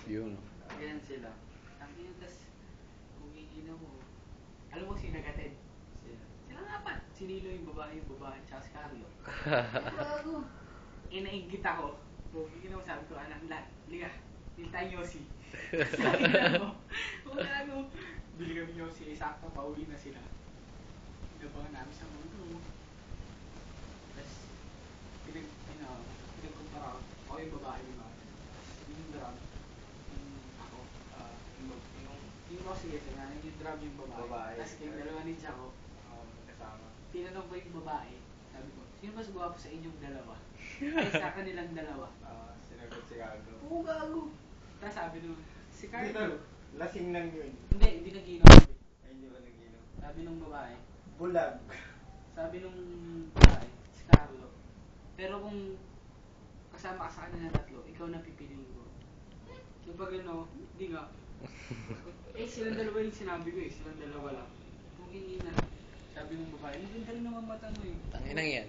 Yun. Ganyan sila. Sabi yun, tas umingin ako. Alam mo sino nagatid? Sila nga pa. Si Nilo yung babae, tsaka si Carlo. Bago. Inaingit ako. Bumingin ako, sabi ko, anak, liga. Dili tayo Yossi. Sabi ko, bago. Bili kami Yossi, sakto pauwi na sila. Inabangan namin sa mundo. Tas, pinagkumpara ako. Ako yung babae, di ba? Yung drum, ako, yung Rossi kasi nga, yung drum yung babae. Tapos kayong dalawa ni Jaco, kasama. Tinanong ko yung babae, sabi ko, sino mas gwapo sa inyong dalawa? Ay, sa kanilang dalawa. Sinagot si Carlo. Oo, gago. Tapos sabi nung, si Carlo. Lasing lang yun. Hindi nag-inom. Ay, hindi ba nag-inom? Sabi nung babae. Bulag. Sabi nung babae, si Carlo. Pero kung kasama ka sa kanila tatlo, ikaw na pipiliin ko. Yung pag hindi nga. Silang dalawa yung sinabi ko silang dalawa lang. Kung hindi na, sabi ng babae, ang ganda rin naman mata mo Tanginang yan.